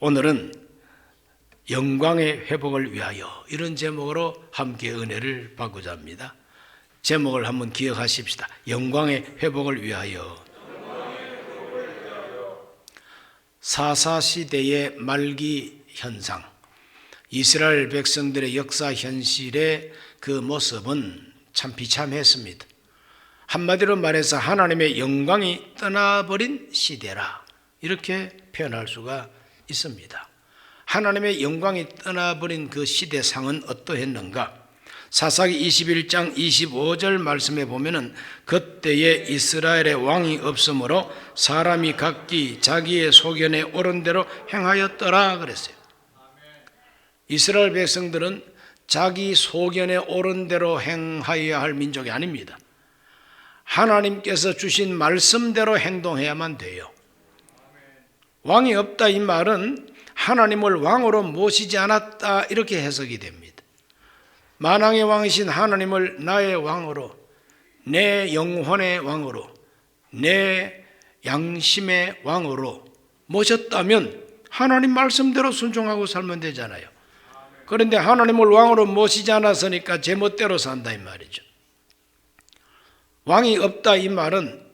오늘은 영광의 회복을 위하여 이런 제목으로 함께 은혜를 받고자 합니다. 제목을 한번 기억하십시다. 영광의 회복을 위하여. 사사시대의 말기 현상, 이스라엘 백성들의 역사 현실의 그 모습은 참 비참했습니다. 한마디로 말해서 하나님의 영광이 떠나버린 시대라, 이렇게 표현할 수가 있습니다. 하나님의 영광이 떠나버린 그 시대상은 어떠했는가? 사사기 21장 25절 말씀에 보면은 그때에 이스라엘의 왕이 없으므로 사람이 각기 자기의 소견에 옳은 대로 행하였더라 그랬어요. 이스라엘 백성들은 자기 소견에 옳은 대로 행하여야 할 민족이 아닙니다. 하나님께서 주신 말씀대로 행동해야만 돼요. 왕이 없다 이 말은 하나님을 왕으로 모시지 않았다, 이렇게 해석이 됩니다. 만왕의 왕이신 하나님을 나의 왕으로, 내 영혼의 왕으로, 내 양심의 왕으로 모셨다면 하나님 말씀대로 순종하고 살면 되잖아요. 그런데 하나님을 왕으로 모시지 않았으니까 제멋대로 산다 이 말이죠. 왕이 없다 이 말은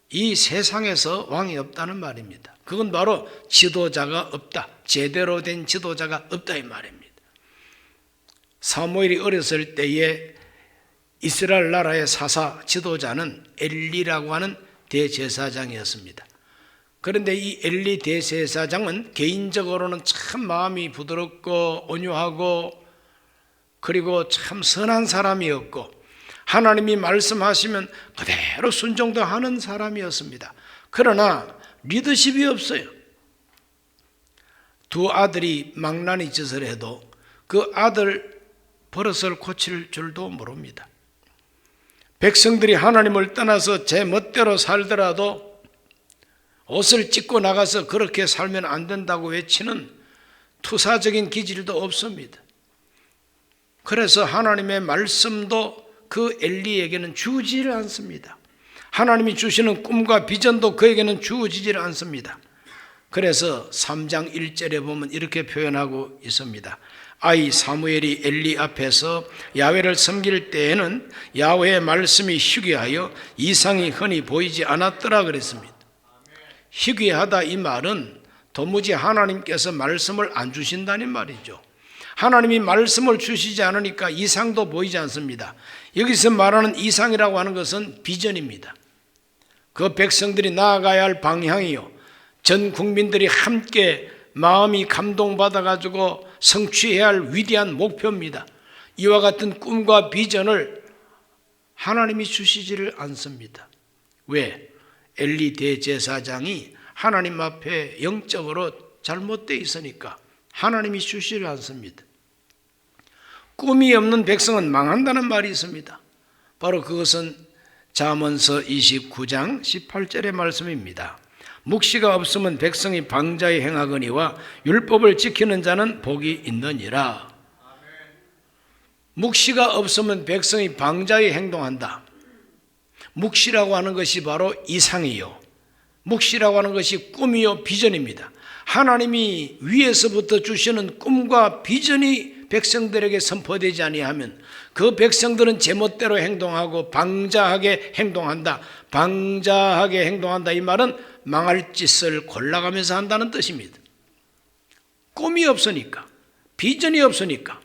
이 세상에서 왕이 없다는 말입니다. 그건 바로 지도자가 없다, 제대로 된 지도자가 없다 이 말입니다. 사무엘이 어렸을 때에 이스라엘 나라의 사사 지도자는 엘리라고 하는 대제사장이었습니다. 그런데 이 엘리 대제사장은 개인적으로는 참 마음이 부드럽고 온유하고 그리고 참 선한 사람이었고 하나님이 말씀하시면 그대로 순종도 하는 사람이었습니다. 그러나 리더십이 없어요. 두 아들이 망나니 짓을 해도 그 아들 버릇을 고칠 줄도 모릅니다. 백성들이 하나님을 떠나서 제 멋대로 살더라도 옷을 찢고 나가서 그렇게 살면 안 된다고 외치는 투사적인 기질도 없습니다. 그래서 하나님의 말씀도 그 엘리에게는 주어지질 않습니다. 하나님이 주시는 꿈과 비전도 그에게는 주어지질 않습니다. 그래서 3장 1절에 보면 이렇게 표현하고 있습니다. 아이 사무엘이 엘리 앞에서 야훼를 섬길 때에는 야훼의 말씀이 희귀하여 이상이 흔히 보이지 않았더라 그랬습니다. 희귀하다 이 말은 도무지 하나님께서 말씀을 안 주신다는 말이죠. 하나님이 말씀을 주시지 않으니까 이상도 보이지 않습니다. 여기서 말하는 이상이라고 하는 것은 비전입니다. 그 백성들이 나아가야 할 방향이요, 전 국민들이 함께 마음이 감동받아가지고 성취해야 할 위대한 목표입니다. 이와 같은 꿈과 비전을 하나님이 주시지를 않습니다. 왜? 엘리 대제사장이 하나님 앞에 영적으로 잘못되어 있으니까 하나님이 주시지를 않습니다. 꿈이 없는 백성은 망한다는 말이 있습니다. 바로 그것은 잠언서 29장 18절의 말씀입니다. 묵시가 없으면 백성이 방자히 행하거니와 율법을 지키는 자는 복이 있느니라. 묵시가 없으면 백성이 방자히 행동한다. 묵시라고 하는 것이 바로 이상이요, 묵시라고 하는 것이 꿈이요 비전입니다. 하나님이 위에서부터 주시는 꿈과 비전이 백성들에게 선포되지 아니하면 그 백성들은 제멋대로 행동하고 방자하게 행동한다. 방자하게 행동한다 이 말은 망할 짓을 골라가면서 한다는 뜻입니다. 꿈이 없으니까, 비전이 없으니까,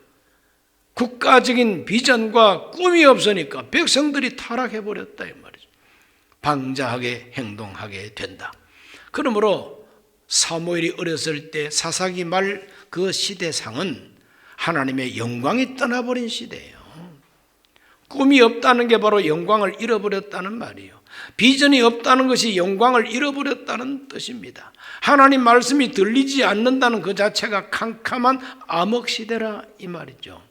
국가적인 비전과 꿈이 없으니까 백성들이 타락해버렸다 이 말이죠. 방자하게 행동하게 된다. 그러므로 사무엘이 어렸을 때 사사기 말 그 시대상은 하나님의 영광이 떠나버린 시대예요. 꿈이 없다는 게 바로 영광을 잃어버렸다는 말이에요. 비전이 없다는 것이 영광을 잃어버렸다는 뜻입니다. 하나님 말씀이 들리지 않는다는 그 자체가 캄캄한 암흑시대라 이 말이죠.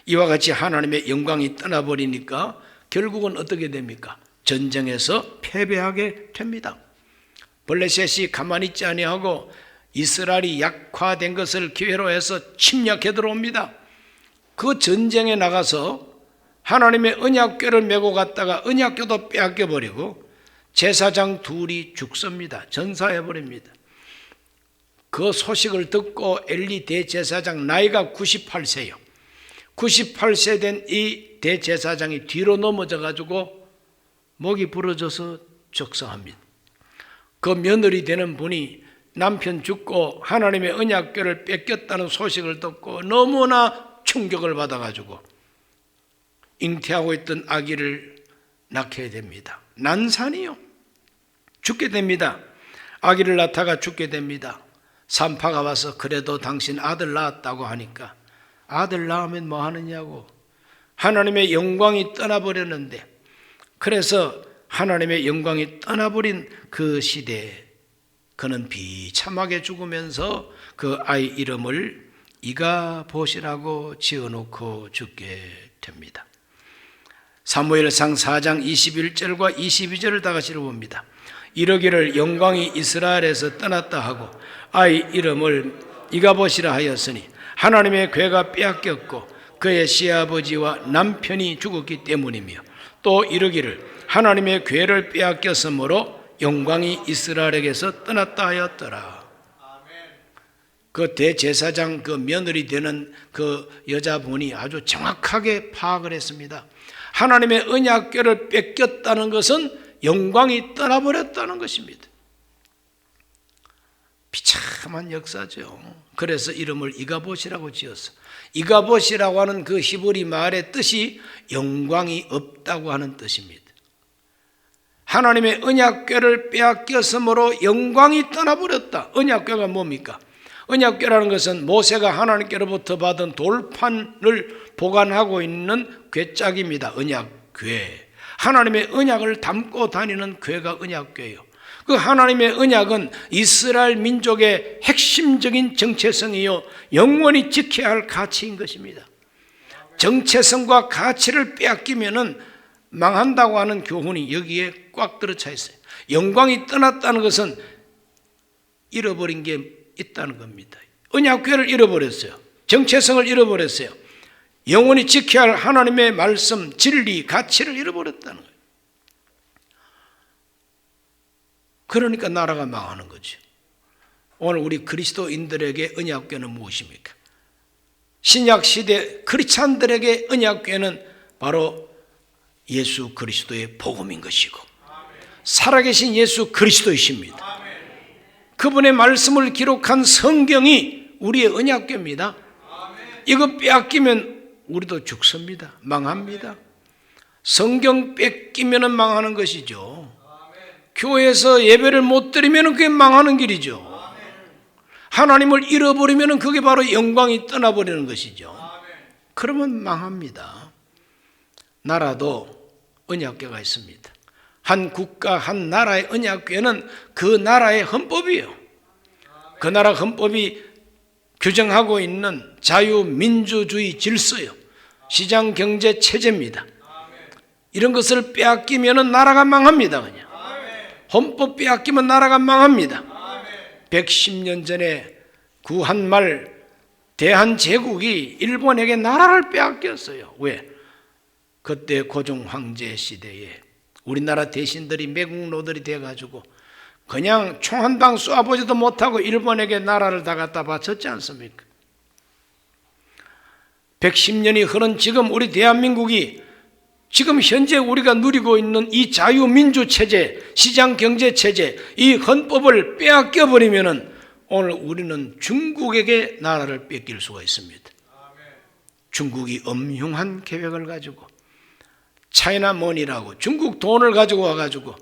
이와 같이 하나님의 영광이 떠나버리니까 결국은 어떻게 됩니까? 전쟁에서 패배하게 됩니다. 블레셋이 가만히 있지 아니하고 이스라엘이 약화된 것을 기회로 해서 침략해 들어옵니다. 그 전쟁에 나가서 하나님의 언약궤를 메고 갔다가 언약궤도 빼앗겨버리고 제사장 둘이 죽습니다. 전사해버립니다. 그 소식을 듣고 엘리 대제사장 나이가 98세요. 98세 된 이 대제사장이 뒤로 넘어져 가지고 목이 부러져서 적성합니다. 그 며느리 되는 분이 남편 죽고 하나님의 언약궤를 뺏겼다는 소식을 듣고 너무나 충격을 받아가지고 잉태하고 있던 아기를 낳게 됩니다. 난산이요. 죽게 됩니다. 아기를 낳다가 죽게 됩니다. 산파가 와서 그래도 당신 아들 낳았다고 하니까 아들 낳으면 뭐 하느냐고 하나님의 영광이 떠나버렸는데, 그래서 하나님의 영광이 떠나버린 그 시대에 그는 비참하게 죽으면서 그 아이 이름을 이가봇이라고 지어놓고 죽게 됩니다. 사무엘상 4장 21절과 22절을 다 같이 읽어봅니다. 이르기를 영광이 이스라엘에서 떠났다 하고 아이 이름을 이가봇이라 하였으니 하나님의 궤가 빼앗겼고 그의 시아버지와 남편이 죽었기 때문이며, 또 이르기를 하나님의 궤를 빼앗겼으므로 영광이 이스라엘에게서 떠났다 하였더라. 그 대제사장 그 며느리 되는 그 여자분이 아주 정확하게 파악을 했습니다. 하나님의 언약궤를 뺏겼다는 것은 영광이 떠나버렸다는 것입니다. 비참한 역사죠. 그래서 이름을 이가봇이라고 지었어. 이가봇이라고 하는 그 히브리 말의 뜻이 영광이 없다고 하는 뜻입니다. 하나님의 언약궤를 빼앗겼으므로 영광이 떠나버렸다. 언약궤가 뭡니까? 언약궤라는 것은 모세가 하나님께로부터 받은 돌판을 보관하고 있는 궤짝입니다. 언약궤. 하나님의 언약을 담고 다니는 궤가 언약궤예요. 그 하나님의 언약은 이스라엘 민족의 핵심적인 정체성이요 영원히 지켜야 할 가치인 것입니다. 정체성과 가치를 빼앗기면은 망한다고 하는 교훈이 여기에 꽉 들어차 있어요. 영광이 떠났다는 것은 잃어버린 게 있다는 겁니다. 언약궤를 잃어버렸어요. 정체성을 잃어버렸어요. 영원히 지켜야 할 하나님의 말씀, 진리, 가치를 잃어버렸다는 거예요. 그러니까 나라가 망하는 거죠. 오늘 우리 그리스도인들에게 언약궤는 무엇입니까? 신약시대 크리스찬들에게 언약궤는 바로 예수 그리스도의 복음인 것이고 살아계신 예수 그리스도이십니다. 그분의 말씀을 기록한 성경이 우리의 언약궤입니다. 이거 빼앗기면 우리도 죽습니다. 망합니다. 성경 뺏기면 망하는 것이죠. 교회에서 예배를 못 드리면 그게 망하는 길이죠. 하나님을 잃어버리면 그게 바로 영광이 떠나버리는 것이죠. 그러면 망합니다. 나라도 언약궤가 있습니다. 한 국가, 한 나라의 언약궤는 그 나라의 헌법이에요. 그 나라 헌법이 규정하고 있는 자유민주주의 질서요, 시장경제 체제입니다. 이런 것을 빼앗기면 나라가 망합니다. 그냥 헌법 빼앗기면 나라가 망합니다. 110년 전에 구한말 대한제국이 일본에게 나라를 빼앗겼어요. 왜? 그때 고종 황제 시대에 우리나라 대신들이 매국노들이 돼가지고 그냥 총 한 방 쏘아보지도 못하고 일본에게 나라를 다 갖다 바쳤지 않습니까? 110년이 흐른 지금 우리 대한민국이 지금 현재 우리가 누리고 있는 이 자유민주체제, 시장경제체제, 이 헌법을 빼앗겨버리면 오늘 우리는 중국에게 나라를 뺏길 수가 있습니다. 중국이 엄흉한 계획을 가지고 차이나머니라고 중국 돈을 가지고 와가지고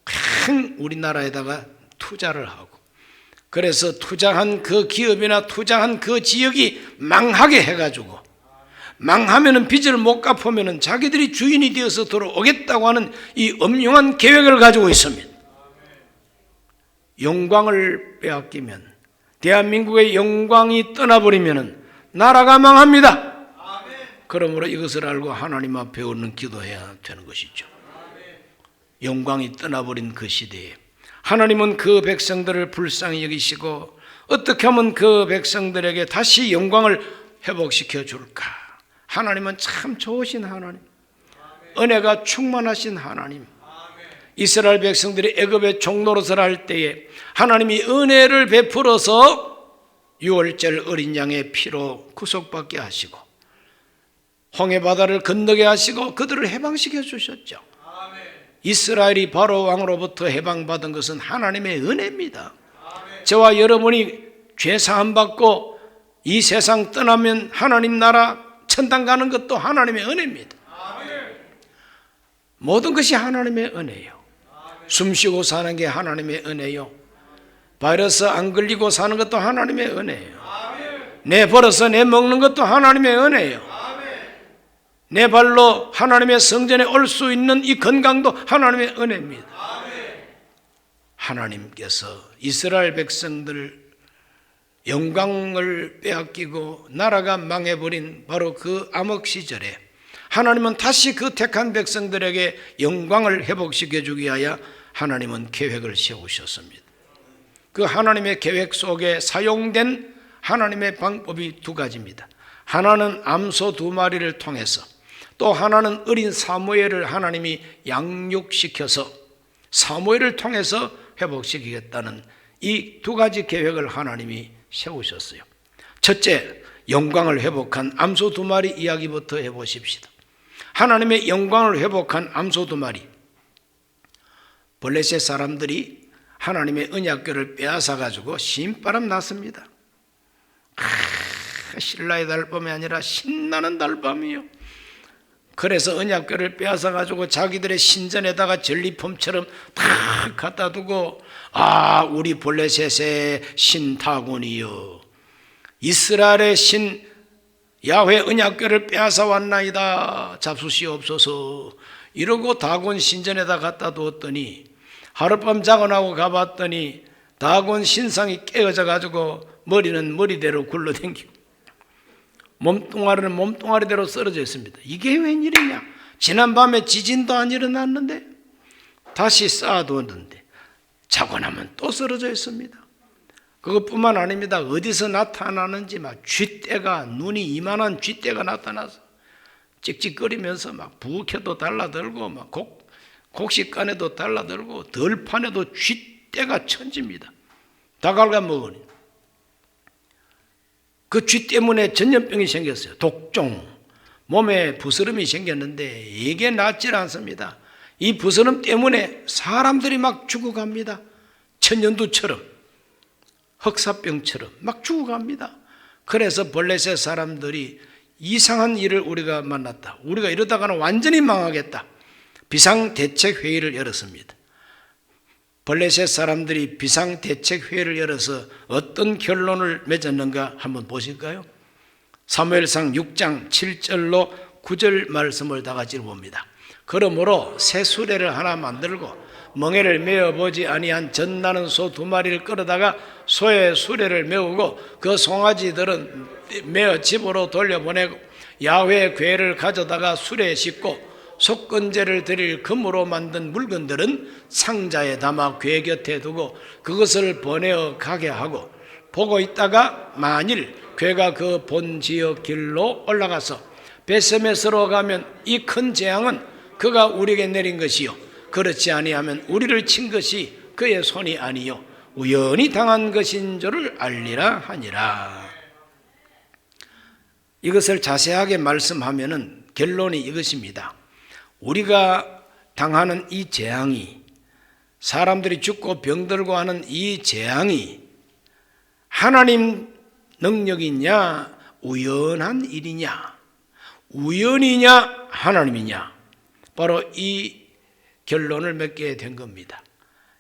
큰 우리나라에다가 투자를 하고, 그래서 투자한 그 기업이나 투자한 그 지역이 망하게 해가지고 망하면은 빚을 못 갚으면은 자기들이 주인이 되어서 들어오겠다고 하는 이 엄흉한 계획을 가지고 있습니다. 영광을 빼앗기면, 대한민국의 영광이 떠나버리면은 나라가 망합니다. 그러므로 이것을 알고 하나님 앞에 오는 기도해야 되는 것이죠. 영광이 떠나버린 그 시대에 하나님은 그 백성들을 불쌍히 여기시고 어떻게 하면 그 백성들에게 다시 영광을 회복시켜 줄까? 하나님은 참 좋으신 하나님, 은혜가 충만하신 하나님, 이스라엘 백성들이 애굽의 종노릇을 할 때에 하나님이 은혜를 베풀어서 유월절 어린 양의 피로 구속받게 하시고 홍해 바다를 건너게 하시고 그들을 해방시켜 주셨죠. 이스라엘이 바로 왕으로부터 해방받은 것은 하나님의 은혜입니다. 저와 여러분이 죄 사함 받고 이 세상 떠나면 하나님 나라 천당 가는 것도 하나님의 은혜입니다. 모든 것이 하나님의 은혜예요. 숨쉬고 사는 게 하나님의 은혜요. 바이러스 안 걸리고 사는 것도 하나님의 은혜예요. 내 벌어서 내 먹는 것도 하나님의 은혜예요. 내 발로 하나님의 성전에 올 수 있는 이 건강도 하나님의 은혜입니다. 하나님께서 이스라엘 백성들 영광을 빼앗기고 나라가 망해버린 바로 그 암흑 시절에 하나님은 다시 그 택한 백성들에게 영광을 회복시켜 주기 위하여 하나님은 계획을 세우셨습니다. 그 하나님의 계획 속에 사용된 하나님의 방법이 두 가지입니다. 하나는 암소 2마리를 통해서, 또 하나는 어린 사무엘을 하나님이 양육시켜서 사무엘을 통해서 회복시키겠다는 이 두 가지 계획을 하나님이 세우셨어요. 첫째, 영광을 회복한 암소 2마리 이야기부터 해보십시다. 하나님의 영광을 회복한 암소 2마리. 블레셋 사람들이 하나님의 언약궤를 빼앗아 가지고 신바람 났습니다. 신라의 달밤이 아니라 신나는 달밤이요. 그래서 언약궤를 빼앗아 가지고 자기들의 신전에다가 전리품처럼 다 갖다 두고, 우리 블레셋의 신다곤이여, 이스라엘의 신 야훼 언약궤를 빼앗아 왔나이다, 잡수시옵소서 이러고 다곤 신전에다 갖다 두었더니 하룻밤 자고 나고 가봤더니 다곤 신상이 깨어져 가지고 머리는 머리대로 굴러댕기고 몸뚱아리는 몸뚱아리대로 쓰러져 있습니다. 이게 웬일이냐? 지난밤에 지진도 안 일어났는데 다시 쌓아두었는데 자고 나면 또 쓰러져 있습니다. 그것뿐만 아닙니다. 어디서 나타나는지 막 쥐떼가, 눈이 이만한 쥐떼가 나타나서 찍찍거리면서 막 부엌에도 달라들고 막 곡식간에도 달라들고 덜판에도 쥐떼가 천집니다. 다 갉아 먹으니. 그 쥐 때문에 전염병이 생겼어요. 독종, 몸에 부스럼이 생겼는데 이게 낫질 않습니다. 이 부스럼 때문에 사람들이 막 죽어갑니다. 천연두처럼, 흑사병처럼 막 죽어갑니다. 그래서 블레셋 사람들이 이상한 일을 우리가 만났다, 우리가 이러다가는 완전히 망하겠다, 비상대책회의를 열었습니다. 블레셋 사람들이 비상대책회의를 열어서 어떤 결론을 맺었는가 한번 보실까요? 사무엘상 6장 7절로 9절 말씀을 다 같이 봅니다. 그러므로 새 수레를 하나 만들고 멍에를 메어보지 아니한 젖나는 소 2마리를 끌어다가 소의 수레를 메우고 그 송아지들은 메어 집으로 돌려보내고 야훼 궤를 가져다가 수레에 싣고 속건제를 드릴 금으로 만든 물건들은 상자에 담아 궤 곁에 두고 그것을 보내어 가게 하고, 보고 있다가 만일 궤가 그 본 지역 길로 올라가서 베세메스로 가면 이 큰 재앙은 그가 우리에게 내린 것이요, 그렇지 아니하면 우리를 친 것이 그의 손이 아니요 우연히 당한 것인 줄을 알리라 하니라. 이것을 자세하게 말씀하면은 결론이 이것입니다. 우리가 당하는 이 재앙이, 사람들이 죽고 병들고 하는 이 재앙이 하나님 능력이냐 우연한 일이냐, 우연이냐 하나님이냐, 바로 이 결론을 맺게 된 겁니다.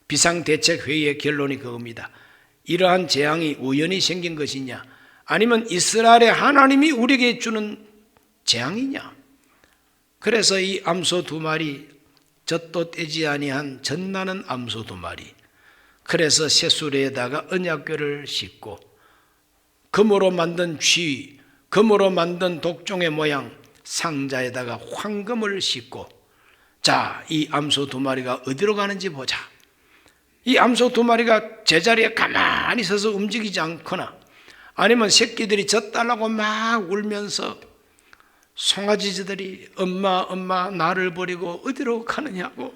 비상대책회의의 결론이 그겁니다. 이러한 재앙이 우연히 생긴 것이냐, 아니면 이스라엘의 하나님이 우리에게 주는 재앙이냐. 그래서 이 암소 2마리, 젖도 떼지 아니한 젖나는 암소 2마리, 그래서 새수레에다가 언약궤를 싣고 금으로 만든 쥐, 금으로 만든 독종의 모양 상자에다가 황금을 싣고, 자, 이 암소 2마리가 어디로 가는지 보자. 이 암소 2마리가 제자리에 가만히 서서 움직이지 않거나 아니면 새끼들이 젖달라고 막 울면서 송아지들이 엄마 나를 버리고 어디로 가느냐고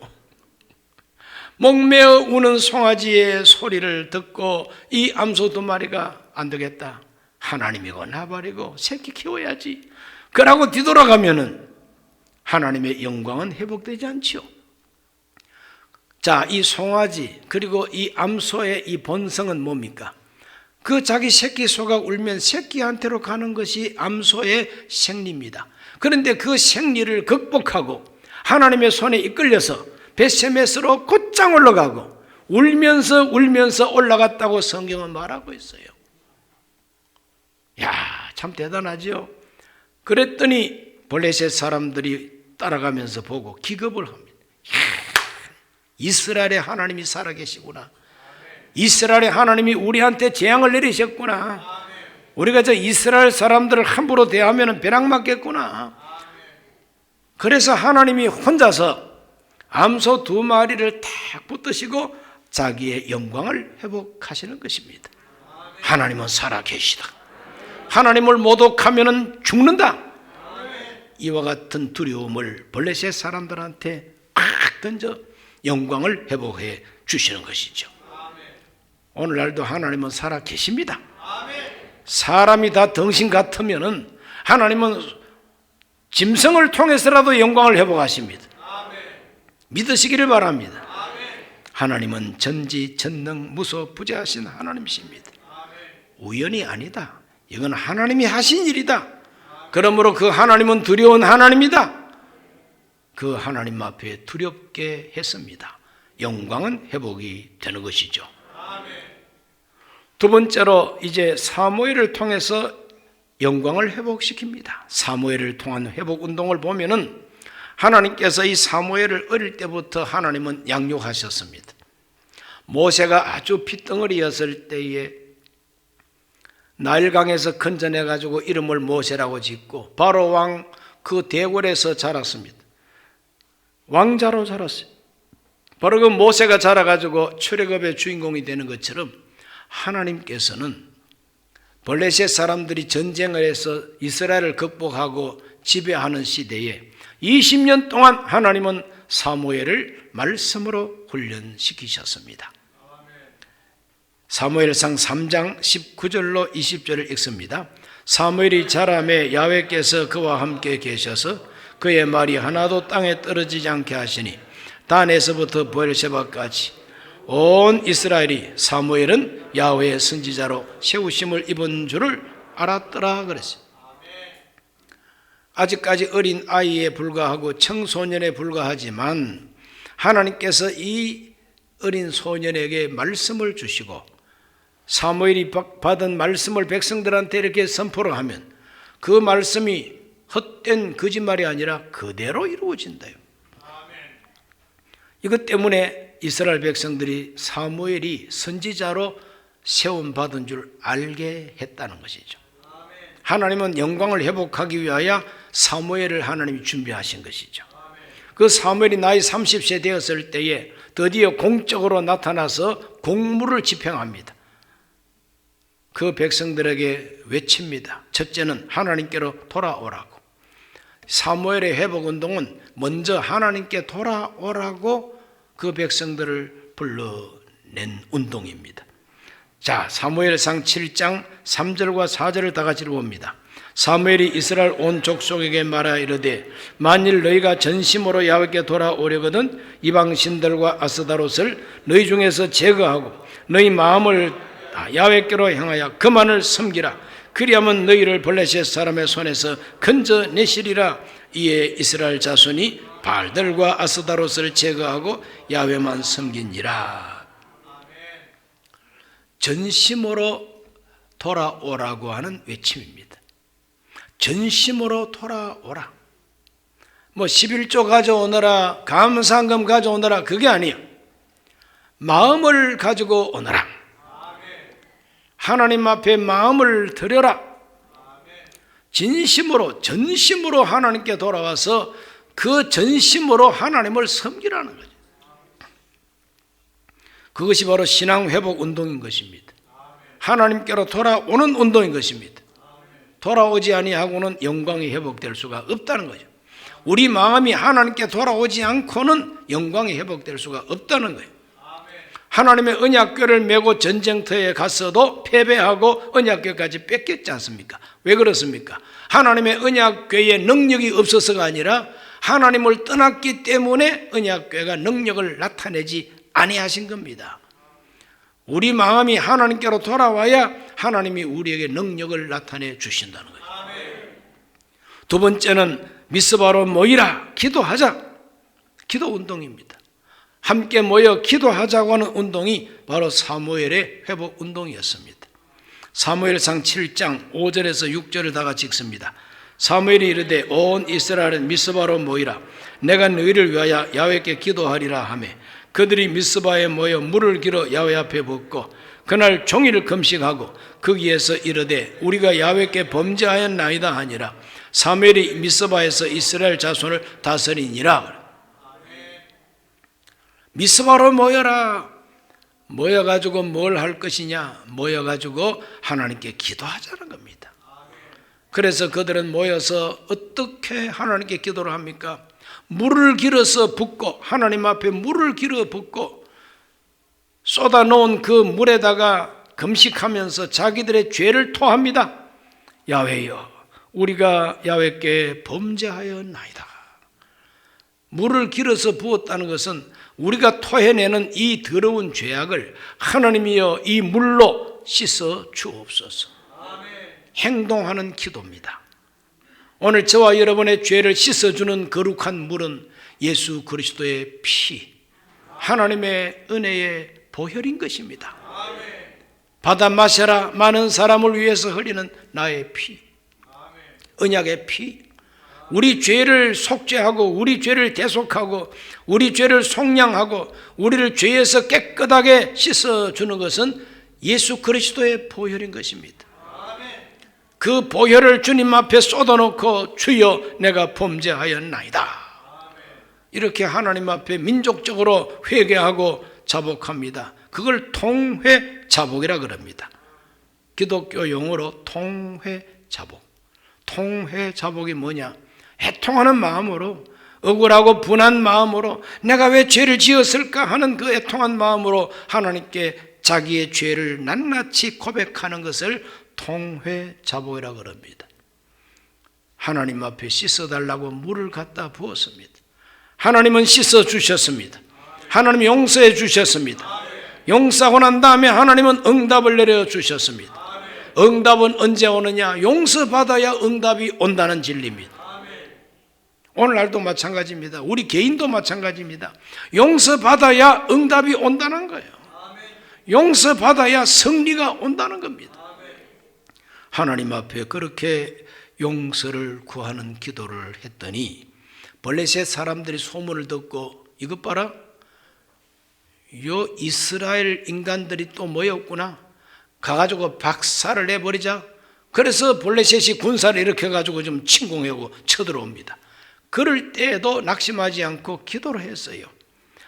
목매어 우는 송아지의 소리를 듣고 이 암소 2마리가 안 되겠다, 하나님이고 나발이고 새끼 키워야지 그러고 뒤돌아가면은 하나님의 영광은 회복되지 않지요. 자, 이 송아지 그리고 이 암소의 이 본성은 뭡니까? 그 자기 새끼 소가 울면 새끼한테로 가는 것이 암소의 생리입니다. 그런데 그 생리를 극복하고 하나님의 손에 이끌려서 벳세메스로 곧장 올라가고 울면서 올라갔다고 성경은 말하고 있어요. 야, 참 대단하죠. 그랬더니 블레셋 사람들이 따라가면서 보고 기겁을 합니다. 이스라엘의 하나님이 살아계시구나. 이스라엘의 하나님이 우리한테 재앙을 내리셨구나. 우리가 저 이스라엘 사람들을 함부로 대하면 벼락 맞겠구나. 그래서 하나님이 혼자서 암소 2마리를 탁 붙드시고 자기의 영광을 회복하시는 것입니다. 하나님은 살아계시다. 하나님을 모독하면 죽는다. 이와 같은 두려움을 블레셋 사람들한테 팍 던져 영광을 회복해 주시는 것이죠. 오늘날도 하나님은 살아계십니다. 사람이 다 덩신 같으면은 하나님은 짐승을 통해서라도 영광을 회복하십니다. 믿으시기를 바랍니다. 하나님은 전지전능 무소부재하신 하나님이십니다. 우연이 아니다. 이건 하나님이 하신 일이다. 그러므로 그 하나님은 두려운 하나님이다. 그 하나님 앞에 두렵게 했습니다. 영광은 회복이 되는 것이죠. 두 번째로 이제 사무엘을 통해서 영광을 회복시킵니다. 사무엘을 통한 회복 운동을 보면은 하나님께서 이 사무엘을 어릴 때부터 하나님은 양육하셨습니다. 모세가 아주 핏덩어리였을 때에 나일강에서 건져내 가지고 이름을 모세라고 짓고 바로 왕 그 대궐에서 자랐습니다. 왕자로 자랐어요. 바로 그 모세가 자라가지고 출애굽의 주인공이 되는 것처럼 하나님께서는 블레셋 사람들이 전쟁을 해서 이스라엘을 극복하고 지배하는 시대에 20년 동안 하나님은 사무엘을 말씀으로 훈련시키셨습니다. 사무엘상 3장 19절로 20절을 읽습니다. 사무엘이 자라매 야훼께서 그와 함께 계셔서 그의 말이 하나도 땅에 떨어지지 않게 하시니 단에서부터 브엘세바까지 온 이스라엘이 사무엘은 야훼의 선지자로 세우심을 입은 줄을 알았더라 그랬어요. 아직까지 어린 아이에 불과하고 청소년에 불과하지만 하나님께서 이 어린 소년에게 말씀을 주시고 사무엘이 받은 말씀을 백성들한테 이렇게 선포를 하면 그 말씀이 헛된 거짓말이 아니라 그대로 이루어진다요. 이것 때문에 이스라엘 백성들이 사무엘이 선지자로 세움받은 줄 알게 했다는 것이죠. 하나님은 영광을 회복하기 위하여 사무엘을 하나님이 준비하신 것이죠. 그 사무엘이 나이 30세 되었을 때에 드디어 공적으로 나타나서 공무를 집행합니다. 그 백성들에게 외칩니다. 첫째는 하나님께로 돌아오라고. 사무엘의 회복운동은 먼저 하나님께 돌아오라고 그 백성들을 불러낸 운동입니다. 자, 사무엘상 7장 3절과 4절을 다 같이 봅니다. 사무엘이 이스라엘 온 족속에게 말하 이르되 만일 너희가 전심으로 야훼께 돌아오려거든 이방 신들과 아스다롯을 너희 중에서 제거하고 너희 마음을 야훼께로 향하여 그만을 섬기라. 그리하면 너희를 블레셋 사람의 손에서 건져내시리라. 이에 이스라엘 자손이 바알들과 아스다롯을 제거하고 야훼만 섬기니라. 전심으로 돌아오라고 하는 외침입니다. 전심으로 돌아오라. 뭐 11조 가져오너라, 감사금 가져오너라, 그게 아니에요. 마음을 가지고 오너라. 하나님 앞에 마음을 드려라. 진심으로, 전심으로 하나님께 돌아와서 그 전심으로 하나님을 섬기라는 거죠. 그것이 바로 신앙 회복 운동인 것입니다. 하나님께로 돌아오는 운동인 것입니다. 돌아오지 아니하고는 영광이 회복될 수가 없다는 거죠. 우리 마음이 하나님께 돌아오지 않고는 영광이 회복될 수가 없다는 거예요. 하나님의 언약궤를 메고 전쟁터에 갔어도 패배하고 언약궤까지 뺏겼지 않습니까? 왜 그렇습니까? 하나님의 언약궤에 능력이 없어서가 아니라 하나님을 떠났기 때문에 언약궤가 능력을 나타내지 아니하신 겁니다. 우리 마음이 하나님께로 돌아와야 하나님이 우리에게 능력을 나타내 주신다는 거예요. 두 번째는 미스바로 모이라, 기도하자. 기도 운동입니다. 함께 모여 기도하자고 하는 운동이 바로 사무엘의 회복 운동이었습니다. 사무엘상 7장 5절에서 6절을 다 같이 읽습니다. 사무엘이 이르되 온 이스라엘은 미스바로 모이라. 내가 너희를 위하여 야훼께 기도하리라 하며 그들이 미스바에 모여 물을 길어 야훼 앞에 붓고 그날 종일 금식하고 거기에서 이르되 우리가 야훼께 범죄하였나이다 하니라. 사무엘이 미스바에서 이스라엘 자손을 다스리니라. 미스바로 모여라. 모여가지고 뭘 할 것이냐? 모여가지고 하나님께 기도하자는 겁니다. 그래서 그들은 모여서 어떻게 하나님께 기도를 합니까? 물을 길어서 붓고, 하나님 앞에 물을 길어 붓고 쏟아놓은 그 물에다가 금식하면서 자기들의 죄를 토합니다. 야훼여, 우리가 야훼께 범죄하였나이다. 물을 길어서 부었다는 것은 우리가 토해내는 이 더러운 죄악을 하나님이여 이 물로 씻어 주옵소서. 행동하는 기도입니다. 오늘 저와 여러분의 죄를 씻어주는 거룩한 물은 예수 그리스도의 피, 하나님의 은혜의 보혈인 것입니다. 받아 마셔라. 많은 사람을 위해서 흘리는 나의 피, 언약의 피. 우리 죄를 속죄하고 우리 죄를 대속하고 우리 죄를 속량하고 우리를 죄에서 깨끗하게 씻어주는 것은 예수 그리스도의 보혈인 것입니다. 그 보혈을 주님 앞에 쏟아놓고 주여 내가 범죄하였나이다. 이렇게 하나님 앞에 민족적으로 회개하고 자복합니다. 그걸 통회자복이라 그럽니다. 기독교 용어로 통회자복. 통회자복이 뭐냐? 애통하는 마음으로, 억울하고 분한 마음으로 내가 왜 죄를 지었을까 하는 그 애통한 마음으로 하나님께 자기의 죄를 낱낱이 고백하는 것을 통회자복이라고 그럽니다. 하나님 앞에 씻어달라고 물을 갖다 부었습니다. 하나님은 씻어주셨습니다. 하나님 용서해 주셨습니다. 용서하고 난 다음에 하나님은 응답을 내려주셨습니다. 응답은 언제 오느냐? 용서받아야 응답이 온다는 진리입니다. 오늘날도 마찬가지입니다. 우리 개인도 마찬가지입니다. 용서받아야 응답이 온다는 거예요. 용서받아야 승리가 온다는 겁니다. 하나님 앞에 그렇게 용서를 구하는 기도를 했더니 블레셋 사람들이 소문을 듣고 이것 봐라, 요 이스라엘 인간들이 또 모였구나, 가가지고 박살을 내버리자. 그래서 블레셋이 군사를 일으켜가지고 좀 침공하고 쳐들어옵니다. 그럴 때에도 낙심하지 않고 기도를 했어요.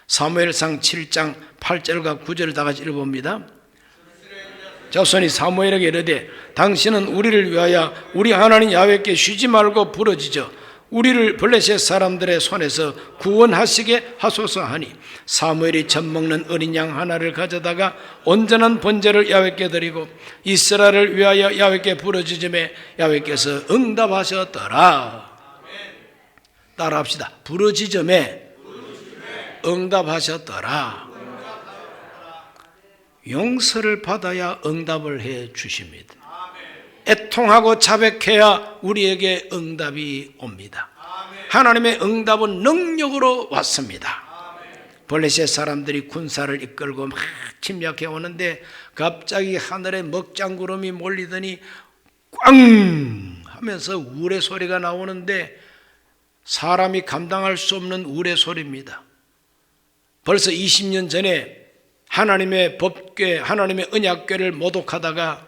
사무엘상 7장 8절과 9절을 다 같이 읽어봅니다. 자손이 사무엘에게 이르되 당신은 우리를 위하여 우리 하나님 야훼께 쉬지 말고 부르짖어 우리를 블레셋 사람들의 손에서 구원하시게 하소서 하니 사무엘이 젖 먹는 어린 양 하나를 가져다가 온전한 번제를 야훼께 드리고 이스라엘을 위하여 야훼께 부르짖음에 야훼께서 응답하셨더라. 따라합시다. 부르짖음에 응답하셨더라. 용서를 받아야 응답을 해 주십니다. 애통하고 자백해야 우리에게 응답이 옵니다. 하나님의 응답은 능력으로 왔습니다. 블레셋 사람들이 군사를 이끌고 막 침략해 오는데 갑자기 하늘에 먹장구름이 몰리더니 꽝 하면서 우레 소리가 나오는데 사람이 감당할 수 없는 우레 소리입니다. 벌써 20년 전에 하나님의 법궤, 하나님의 언약궤를 모독하다가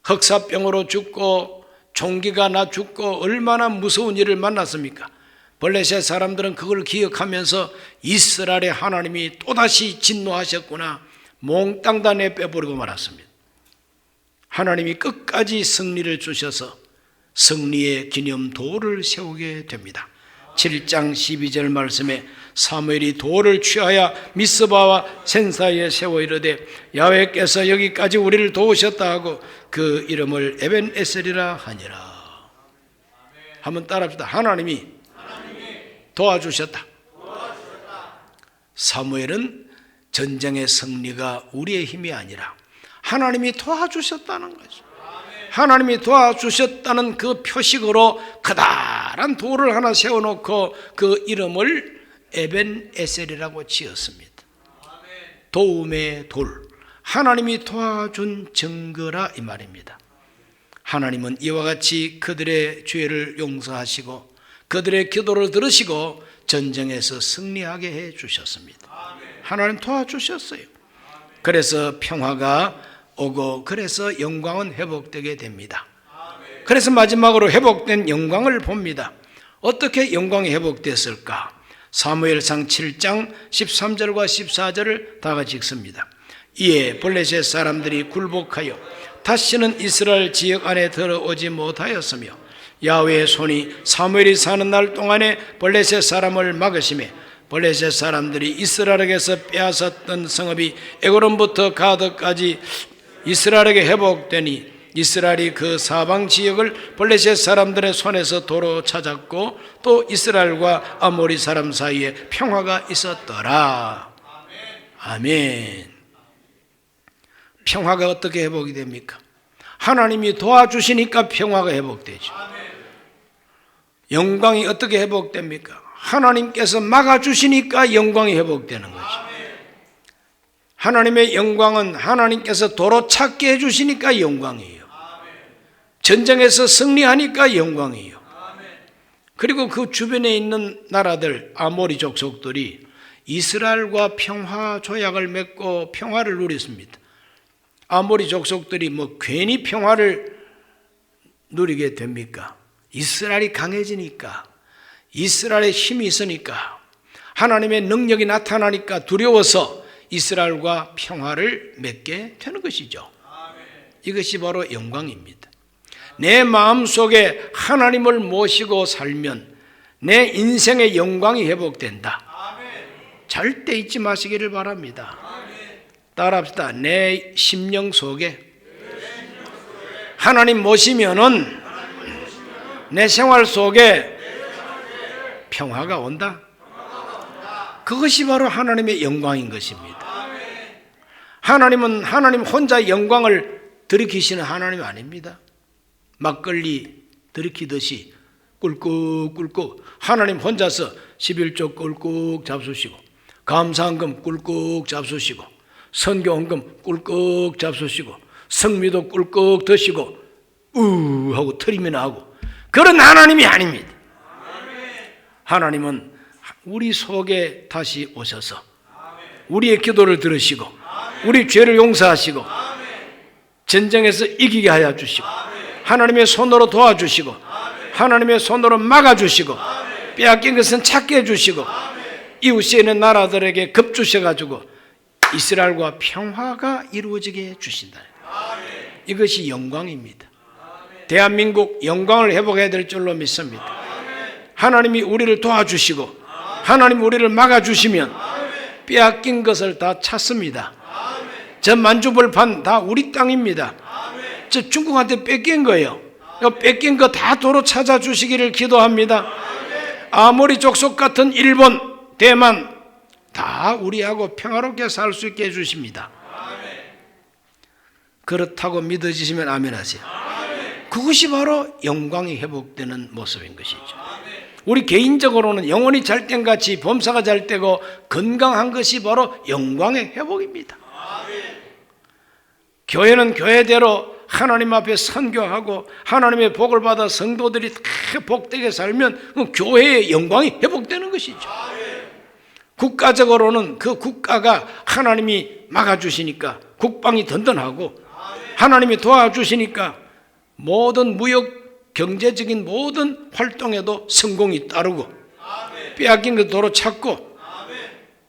흑사병으로 죽고 종기가 나 죽고 얼마나 무서운 일을 만났습니까? 블레셋 사람들은 그걸 기억하면서 이스라엘의 하나님이 또다시 진노하셨구나, 몽땅 다 내빼버리고 말았습니다. 하나님이 끝까지 승리를 주셔서 승리의 기념도를 세우게 됩니다. 7장 12절 말씀에 사무엘이 돌을 취하여 미스바와 센 사이에 세워 이르되 야훼께서 여기까지 우리를 도우셨다 하고 그 이름을 에벤에셀이라 하니라. 한번 따라합시다. 하나님이 도와주셨다. 사무엘은 전쟁의 승리가 우리의 힘이 아니라 하나님이 도와주셨다는 거죠. 하나님이 도와주셨다는 그 표식으로 커다란 돌을 하나 세워놓고 그 이름을 에벤에셀이라고 지었습니다. 도움의 돌, 하나님이 도와준 증거라 이 말입니다. 하나님은 이와 같이 그들의 죄를 용서하시고 그들의 기도를 들으시고 전쟁에서 승리하게 해 주셨습니다. 하나님 도와주셨어요. 그래서 평화가 오고 그래서 영광은 회복되게 됩니다. 그래서 마지막으로 회복된 영광을 봅니다. 어떻게 영광이 회복됐을까? 사무엘상 7장 13절과 14절을 다 같이 읽습니다. 이에 블레셋 사람들이 굴복하여 다시는 이스라엘 지역 안에 들어오지 못하였으며 야훼의 손이 사무엘이 사는 날 동안에 블레셋 사람을 막으시매 블레셋 사람들이 이스라엘에게서 빼앗았던 성읍이 에그론부터 가드까지 이스라엘에게 회복되니 이스라엘이 그 사방 지역을 블레셋 사람들의 손에서 도로 찾았고 또 이스라엘과 아모리 사람 사이에 평화가 있었더라. 아멘. 평화가 어떻게 회복이 됩니까? 하나님이 도와주시니까 평화가 회복되죠. 영광이 어떻게 회복됩니까? 하나님께서 막아주시니까 영광이 회복되는 거죠. 하나님의 영광은 하나님께서 도로 찾게 해주시니까 영광이에요. 전쟁에서 승리하니까 영광이에요. 그리고 그 주변에 있는 나라들, 아모리 족속들이 이스라엘과 평화 조약을 맺고 평화를 누렸습니다. 아모리 족속들이 괜히 평화를 누리게 됩니까? 이스라엘이 강해지니까, 이스라엘의 힘이 있으니까, 하나님의 능력이 나타나니까 두려워서 이스라엘과 평화를 맺게 되는 것이죠. 이것이 바로 영광입니다. 내 마음속에 하나님을 모시고 살면 내 인생의 영광이 회복된다. 절대 잊지 마시기를 바랍니다. 따라합시다. 내 심령 속에 하나님 모시면은 내 생활 속에 평화가 온다. 그것이 바로 하나님의 영광인 것입니다. 하나님은 하나님 혼자 영광을 들이키시는 하나님 아닙니다. 막걸리 들이키듯이 꿀꺽꿀꺽 하나님 혼자서 11조 꿀꺽 잡수시고 감사헌금 꿀꺽 잡수시고 선교헌금 꿀꺽 잡수시고 성미도 꿀꺽 드시고 하고 트림이나 하고 그런 하나님이 아닙니다. 하나님은 우리 속에 다시 오셔서 우리의 기도를 들으시고 우리 죄를 용서하시고 전쟁에서 이기게 하여 주시고 하나님의 손으로 도와주시고 하나님의 손으로 막아주시고 빼앗긴 것은 찾게 해주시고 이웃에 있는 나라들에게 급주셔가지고 이스라엘과 평화가 이루어지게 해주신다. 이것이 영광입니다. 대한민국 영광을 회복해야 될 줄로 믿습니다. 하나님이 우리를 도와주시고 하나님 우리를 막아주시면 빼앗긴 것을 다 찾습니다. 저 만주벌판 다 우리 땅입니다. 저 중국한테 뺏긴 거예요. 뺏긴 거 다 도로 찾아주시기를 기도합니다. 아모리 족속 같은 일본, 대만 다 우리하고 평화롭게 살 수 있게 해주십니다. 그렇다고 믿어지시면 아멘 하세요. 그것이 바로 영광이 회복되는 모습인 것이죠. 우리 개인적으로는 영혼이 잘 땐 같이 범사가 잘 되고 건강한 것이 바로 영광의 회복입니다. 교회는 교회대로 하나님 앞에 선교하고 하나님의 복을 받아 성도들이 다 복되게 살면 교회의 영광이 회복되는 것이죠. 국가적으로는 그 국가가 하나님이 막아주시니까 국방이 든든하고 하나님이 도와주시니까 모든 무역 경제적인 모든 활동에도 성공이 따르고 빼앗긴 것 도로 찾고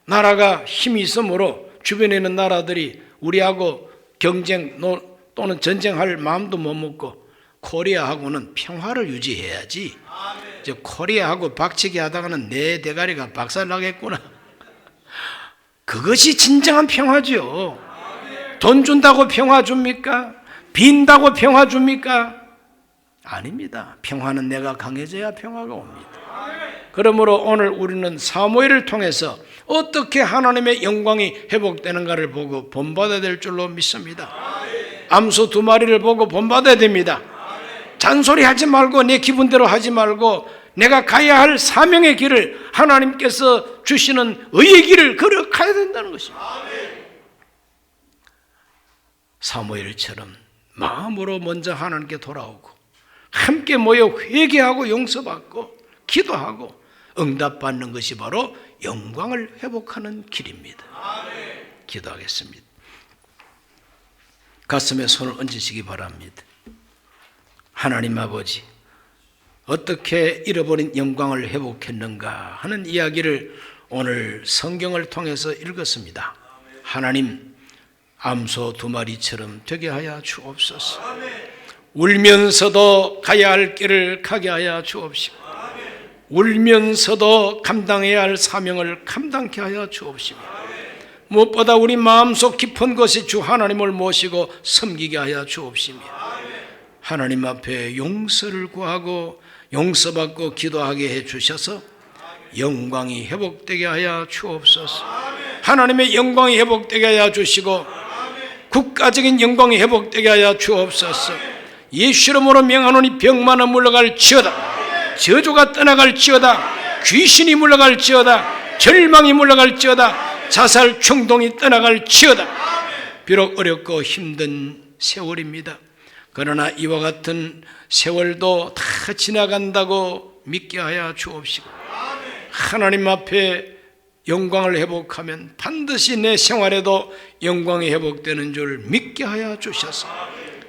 나라가 힘이 있으므로 주변에 있는 나라들이 우리하고 경쟁 또는 전쟁할 마음도 못 먹고 코리아하고는 평화를 유지해야지 이제 코리아하고 박치기 하다가는 내 대가리가 박살나겠구나. 그것이 진정한 평화죠. 돈 준다고 평화 줍니까? 빈다고 평화 줍니까? 아닙니다. 평화는 내가 강해져야 평화가 옵니다. 그러므로 오늘 우리는 사무엘을 통해서 어떻게 하나님의 영광이 회복되는가를 보고 본받아야 될 줄로 믿습니다. 암소 2마리를 보고 본받아야 됩니다. 잔소리하지 말고 내 기분대로 하지 말고 내가 가야 할 사명의 길을 하나님께서 주시는 의의 길을 걸어가야 된다는 것입니다. 사무엘처럼 마음으로 먼저 하나님께 돌아오고 함께 모여 회개하고 용서받고 기도하고 응답받는 것이 바로 영광을 회복하는 길입니다. 기도하겠습니다. 가슴에 손을 얹으시기 바랍니다. 하나님 아버지, 어떻게 잃어버린 영광을 회복했는가 하는 이야기를 오늘 성경을 통해서 읽었습니다. 하나님, 암소 2마리처럼 되게 하여 주옵소서. 울면서도 가야 할 길을 가게 하여 주옵시고 울면서도 감당해야 할 사명을 감당케 하여 주옵시고 무엇보다 우리 마음속 깊은 곳에 주 하나님을 모시고 섬기게 하여 주옵시며 하나님 앞에 용서를 구하고 용서받고 기도하게 해주셔서 영광이 회복되게 하여 주옵소서. 하나님의 영광이 회복되게 하여 주시고 국가적인 영광이 회복되게 하여 주옵소서. 예수 이름으로 명하노니 병만은 물러갈지어다. 저주가 떠나갈지어다. 귀신이 물러갈지어다. 절망이 물러갈지어다. 자살 충동이 떠나갈지어다. 비록 어렵고 힘든 세월입니다. 그러나 이와 같은 세월도 다 지나간다고 믿게 하여 주옵시고 하나님 앞에 영광을 회복하면 반드시 내 생활에도 영광이 회복되는 줄 믿게 하여 주셔서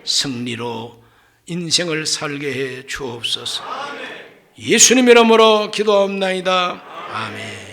승리로 인생을 살게 해 주옵소서. 예수님 이름으로 기도합나이다. 아멘.